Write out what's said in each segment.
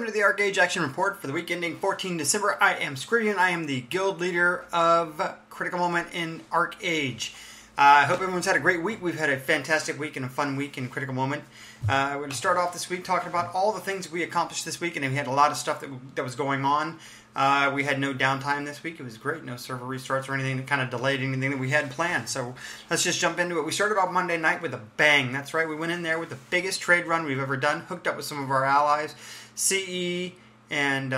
to the ArcheAge Action Report for the week ending 14 December. I am Squirty, and I am the guild leader of Critical Moment in ArcheAge. I hope everyone's had a great week. We've had a fantastic week and a fun week in Critical Moment. We're going to start off this week talking about all the things we accomplished this week, and we had a lot of stuff that was going on. We had no downtime this week. It was great. No server restarts or anything that kind of delayed anything that we had planned. So let's just jump into it. We started off Monday night with a bang. That's right. We went in there with the biggest trade run we've ever done. Hooked up with some of our allies, CE and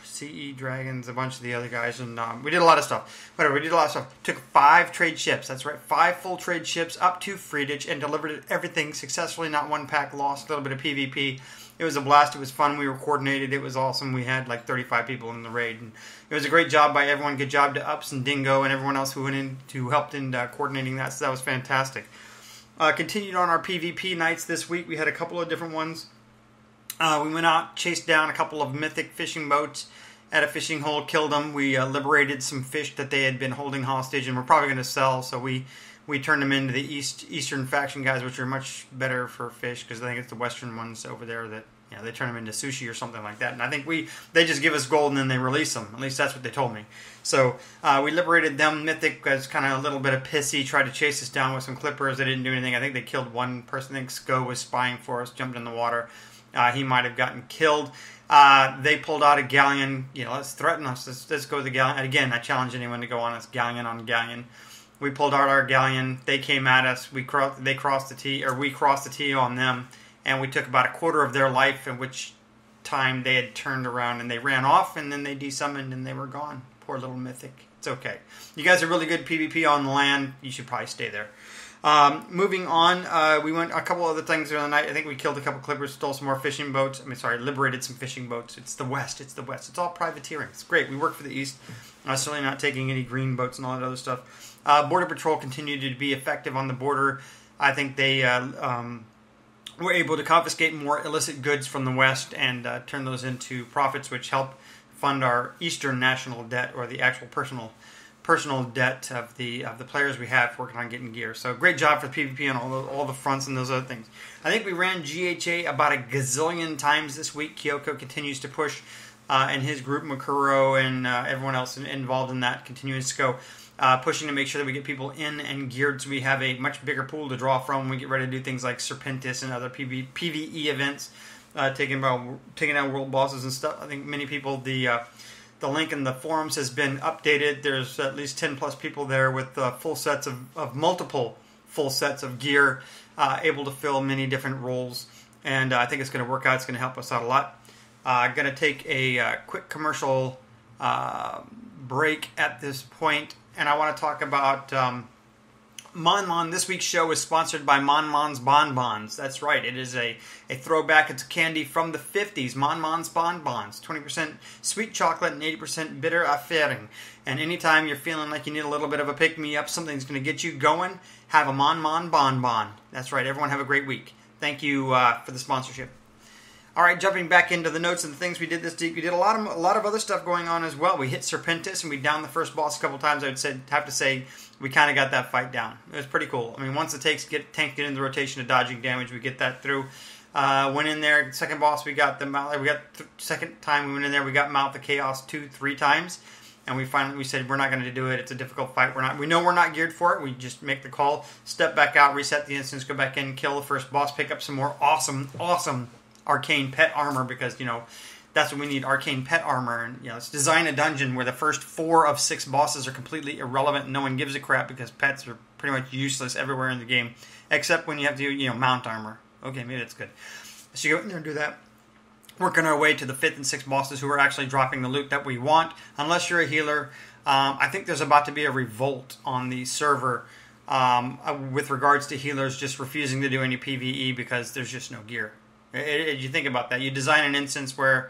CE Dragons, a bunch of the other guys, and we did a lot of stuff. Whatever, we did a lot of stuff. Took 5 trade ships. That's right, 5 full trade ships up to Friedrich and delivered everything successfully. Not one pack lost. A little bit of PvP. It was a blast. It was fun. We were coordinated. It was awesome. We had like 35 people in the raid, and it was a great job by everyone. Good job to Ups and Dingo and everyone else who went in to helped in coordinating that. So that was fantastic. Continued on our PvP nights this week. We had a couple of different ones. We went out, chased down a couple of mythic fishing boats at a fishing hole, killed them. We liberated some fish that they had been holding hostage and were probably going to sell. So we turned them into the Eastern faction guys, which are much better for fish because I think it's the Western ones over there that they turn them into sushi or something like that. And I think they just give us gold and then they release them. At least that's what they told me. So we liberated them. Mythic was kind of a little bit of pissy, tried to chase us down with some clippers. They didn't do anything. I think they killed one person. I think Sko was spying for us, jumped in the water. He might have gotten killed. They pulled out a galleon. Let's threaten us. Let's go to the galleon. Again, I challenge anyone to go on us galleon on galleon. We pulled out our galleon. They came at us. They crossed the T, or we crossed the T on them, and we took about a quarter of their life. In which time they had turned around and they ran off, and then they desummoned and they were gone. Poor little mythic. It's okay. You guys are really good PvP on the land. You should probably stay there. Moving on, we went a couple other things during the night. I think we killed a couple clippers, stole some more fishing boats. Liberated some fishing boats. It's the West. It's the West. It's all privateering. It's great. We work for the East. Certainly not taking any green boats and all that other stuff. Border Patrol continued to be effective on the border. I think they were able to confiscate more illicit goods from the West and turn those into profits, which help fund our Eastern national debt, or the actual personal debt of the players we have working on getting gear. So great job for PvP on all the fronts and those other things. I think we ran GHA about a gazillion times this week. Kyoko continues to push, and his group, Makuro and everyone else involved in that, continues to go pushing to make sure that we get people in and geared so we have a much bigger pool to draw from when we get ready to do things like Serpentis and other PvE events, taking out world bosses and stuff. I think many people, the link in the forums has been updated. There's at least 10 plus people there with full sets of multiple full sets of gear, able to fill many different roles. And I think it's going to work out. It's going to help us out a lot. I'm going to take a quick commercial break at this point, and I want to talk about Mon. This week's show is sponsored by Mon's Bonbons. That's right. It is a throwback. It's candy from the 50s. Mon's Bonbons. 20% sweet chocolate and 80% bitter affaring. And anytime you're feeling like you need a little bit of a pick-me-up, something's going to get you going, have a Mon Bonbon. That's right. Everyone have a great week. Thank you for the sponsorship. All right, jumping back into the notes and the things we did this week, we did a lot of other stuff going on as well. We hit Serpentis and we downed the first boss a couple times. I would have to say we kind of got that fight down. It was pretty cool. I mean, once the tanks get in the rotation of dodging damage, we get that through. Went in there, second boss, we got second time we went in there, we got Mouth of Chaos 2-3 times, and we said we're not going to do it. It's a difficult fight. We know we're not geared for it. We just make the call, step back out, reset the instance, go back in, kill the first boss, pick up some more awesome arcane pet armor, because that's what we need, arcane pet armor. And let's design a dungeon where the first 4 of 6 bosses are completely irrelevant and no one gives a crap, because pets are pretty much useless everywhere in the game except when you have to do mount armor. Okay, maybe that's good. So you go in there and do that, working our way to the 5th and 6th bosses who are actually dropping the loot that we want, unless you're a healer. I think there's about to be a revolt on the server with regards to healers just refusing to do any PvE because there's just no gear. You think about that. You design an instance where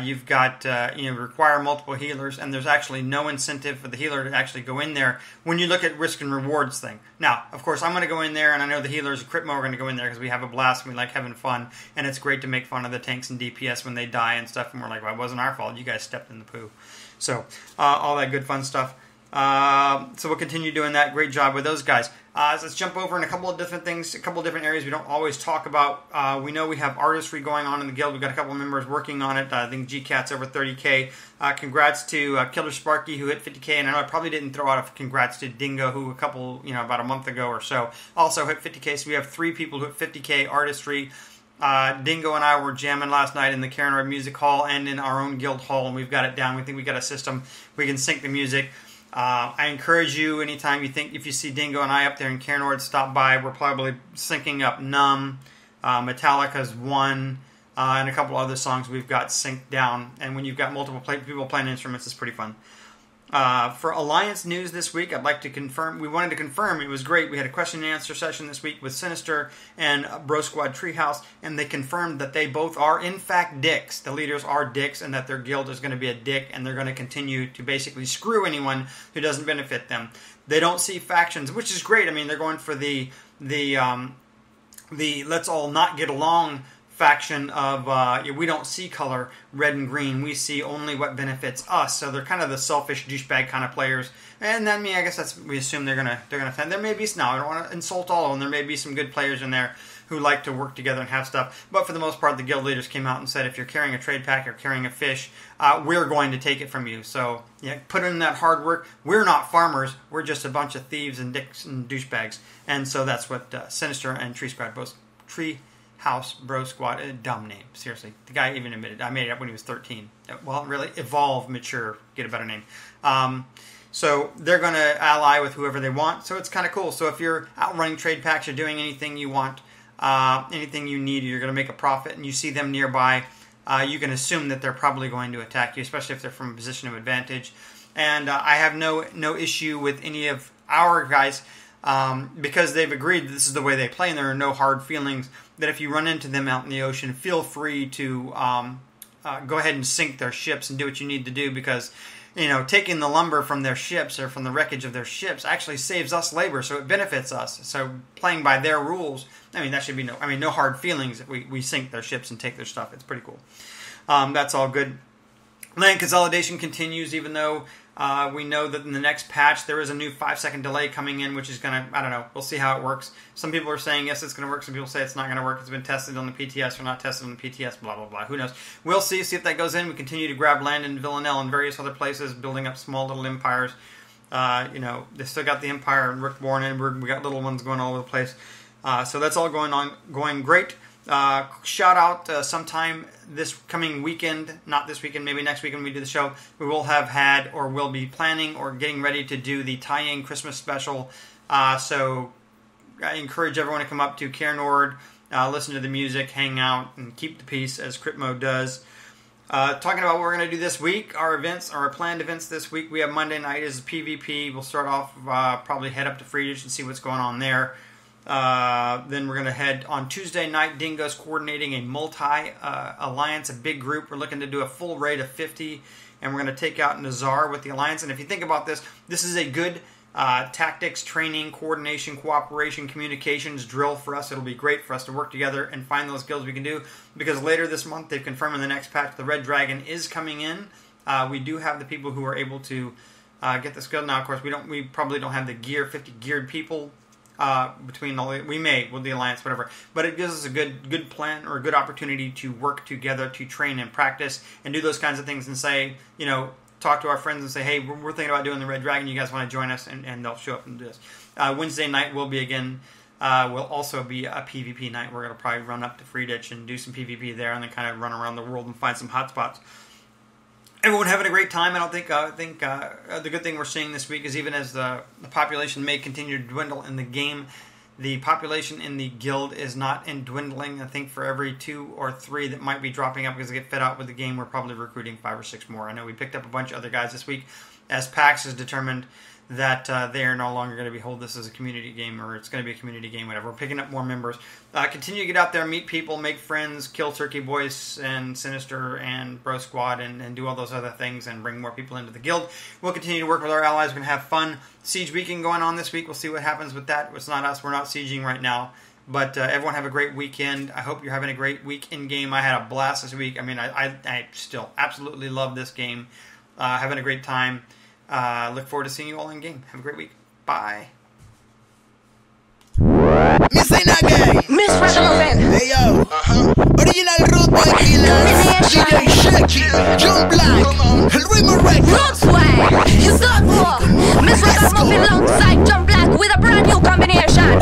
you've got, require multiple healers, and there's actually no incentive for the healer to actually go in there when you look at risk and rewards thing. Now, of course, I'm going to go in there, and I know the healers and Critmo are going to go in there because we have a blast and we like having fun, and it's great to make fun of the tanks and DPS when they die and stuff, and we're like, well, it wasn't our fault. You guys stepped in the poo. So, all that good fun stuff. So we'll continue doing that. Great job with those guys. So let's jump over in a couple of different things, a couple of different areas we don't always talk about. We know we have artistry going on in the guild. We've got a couple of members working on it. I think GCat's over 30K. Congrats to Killer Sparky, who hit 50K. And I know I probably didn't throw out a congrats to Dingo, who about a month ago or so, also hit 50K. So we have 3 people who hit 50K artistry. Dingo and I were jamming last night in the Karen Red Music Hall and in our own guild hall, and we've got it down. We think we got a system. We can sync the music. I encourage you, anytime if you see Dingo and I up there in Cairnord, stop by. We're probably syncing up Numb, Metallica's One, and a couple other songs we've got synced down. And when you've got multiple people playing instruments, it's pretty fun. For Alliance news this week, I'd like to confirm, we wanted to confirm, it was great. We had a question and answer session this week with Sinister and Bro Squad Treehouse, and they confirmed that they both are, in fact, dicks. The leaders are dicks, and that their guild is going to be a dick, and they're going to continue to basically screw anyone who doesn't benefit them. They don't see factions, which is great. I mean, they're going for the let's all not get along faction of we don't see color red and green, we see only what benefits us. So they're kind of the selfish douchebag kind of players, and then I guess we assume they're gonna offend. There may be now, I don't want to insult all of them. There may be some good players in there who like to work together and have stuff, but for the most part, the guild leaders came out and said, if you're carrying a trade pack or carrying a fish, we're going to take it from you. So yeah, put in that hard work. We're not farmers. We're just a bunch of thieves and dicks and douchebags. And so that's what Sinister and Treehouse Bro Squad, a dumb name, seriously. The guy even admitted, I made it up when he was 13. Well, really, evolve, mature, get a better name. So they're going to ally with whoever they want, so it's kind of cool. So if you're out running trade packs, you're doing anything you want, anything you need, you're going to make a profit, and you see them nearby, you can assume that they're probably going to attack you, especially if they're from a position of advantage. And I have no issue with any of our guys, because they've agreed that this is the way they play, and there are no hard feelings, that if you run into them out in the ocean, feel free to go ahead and sink their ships and do what you need to do, because taking the lumber from their ships or from the wreckage of their ships actually saves us labor, so it benefits us. So playing by their rules, that should be no hard feelings if we sink their ships and take their stuff. It's pretty cool. That's all good. Land consolidation continues, even though we know that in the next patch there is a new 5-second delay coming in, which is going to, I don't know, we'll see how it works. Some people are saying yes, it's going to work. Some people say it's not going to work. It's been tested on the PTS or not tested on the PTS, blah, blah, blah. Who knows? We'll see if that goes in. We continue to grab land in Villanelle and various other places, building up small little empires. They still got the empire in Rickborn, Edinburgh. We got little ones going all over the place. So that's all going great. Shout out sometime this coming weekend, not this weekend, maybe next weekend when we do the show, we will have had or will be planning or getting ready to do the tie-in Christmas special. So I encourage everyone to come up to Cairnord, listen to the music, hang out, and keep the peace as Cryptmo does. Talking about what we're going to do this week, our planned events this week, we have Monday night is PvP. We'll start off, probably head up to Friedrich and see what's going on there. Then we're going to head on Tuesday night. Dingo's coordinating a multi-alliance, a big group. We're looking to do a full raid of 50, and we're going to take out Nazar with the alliance. And if you think about this is a good tactics, training, coordination, cooperation, communications drill for us. It'll be great for us to work together and find those guilds we can do, because later this month, they've confirmed in the next patch, the Red Dragon is coming in. We do have the people who are able to get this guild. Now, of course, we probably don't have the 50 geared people between we may with the alliance, whatever, but it gives us a good plan or a good opportunity to work together, to train and practice and do those kinds of things, and say, talk to our friends and say, hey, we're thinking about doing the Red Dragon, you guys want to join us, and they'll show up and do this. Wednesday night will also be a PvP night. We're going to probably run up to Friedrich and do some PvP there, and then kind of run around the world and find some hotspots. Everyone having a great time. I think the good thing we're seeing this week is, even as the population may continue to dwindle in the game, the population in the guild is not dwindling. I think for every 2 or 3 that might be dropping out because they get fed out with the game, we're probably recruiting 5 or 6 more. I know we picked up a bunch of other guys this week, as PAX has determined that they are no longer going to hold this as a community game, or it's going to be a community game, whatever. We're picking up more members. Continue to get out there, meet people, make friends, kill Turkey Boys and Sinister and Bro Squad, and do all those other things, and bring more people into the guild. We'll continue to work with our allies. We're going to have fun. Siege weekend going on this week. We'll see what happens with that. It's not us. We're not sieging right now. But everyone have a great weekend. I hope you're having a great week in game. I had a blast this week. I still absolutely love this game. Having a great time. Look forward to seeing you all in game. Have a great week. Bye. Miss ain't not gay. Miss Ragamuffin. Hey yo. Original Root Boy Killer. DJ Shaky. John Black. El Ritmo Records. Roots way. You got for Miss Ragamuffin alongside John Black with a brand new combination.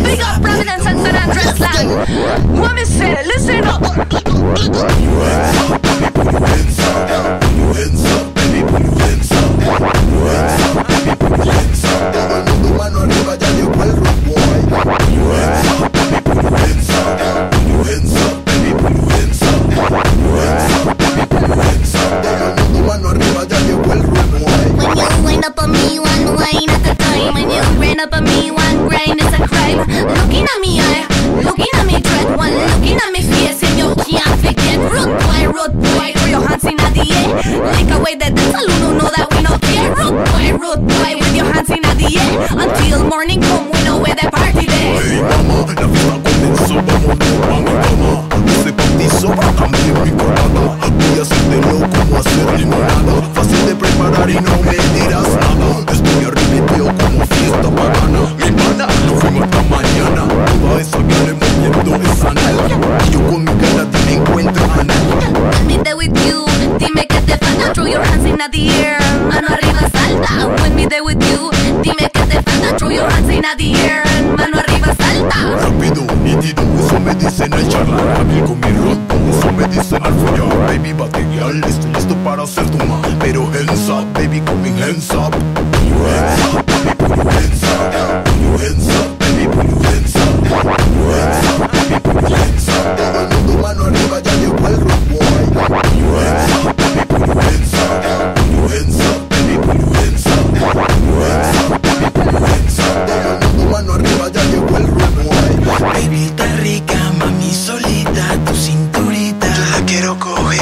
Big up Providence and San Andreas land. What me say? Listen up. Until morning come, we know where the party day. Hey mama, la fiesta comenzó, vámonos a mi cama. Ese bautizo también mi colada. Voy a hacértelo como hacer limonada. Fácil de preparar y no me dirás nada. Estoy arrepentido como fiesta pagana. Mi pana, nos fuimos hasta mañana. Toda esa que moviendo esa nalga. Y yo con mi ganas te encuentro anal. Let me there with you, dime que te falta. Throw your hands in the air, mano arriba salta. When me there with you, dime que te falta. Throw your hands in the air, mano arriba salta. Rápido, nítido, eso me dicen al charlar. Hábil con mi roto, eso me dicen al follar. Baby, bategueal, estoy listo para hacer tu ma. Pero hands up, baby, coming hands up. Put your hands up, baby, put your hands up. Put your hands up, baby, put your hands up. Put your hands up, baby, put your hands up. Todo el mundo mano arriba, ya llegó el road boy. Put your hands up, baby, put your hands up. Put your hands up, baby, put your hands up. Put your hands up, baby, put your hands up. Todo el mundo mano arriba, ya llegó el road boy. Baby, está rica, mami, solita, tu cinturita. Yo la quiero coger.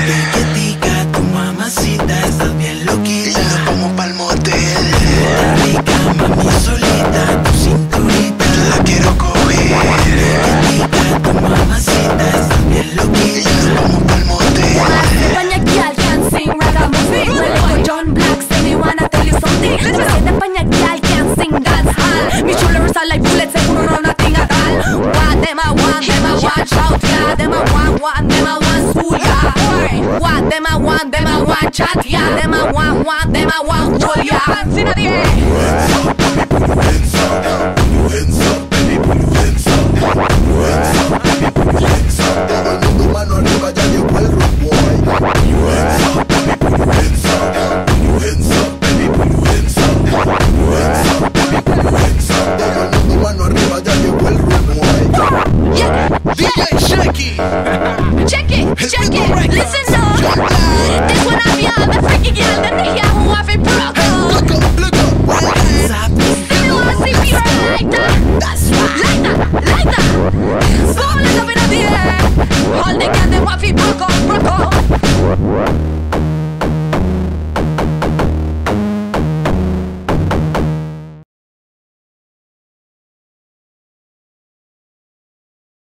Piquetica, tu mamacita, estás bien loquita. Y nos vamos pa'l motel. Está rica, mami, solita, tu cinturita. Yo la quiero coger. Piquetica, tu mamacita, estás bien loquita. Y nos vamos pa'l motel. España girl can sing ragamuffin. Well, John Black say me wanna tell you something. Me say the España girl can sing dance hall. Me shoulders are like bullets, seguro no nothing at all. What them a want shout ya. Them a want, them a want school ya. What them a want chat ya. Them a want, them a want roll ya. Hands in the air.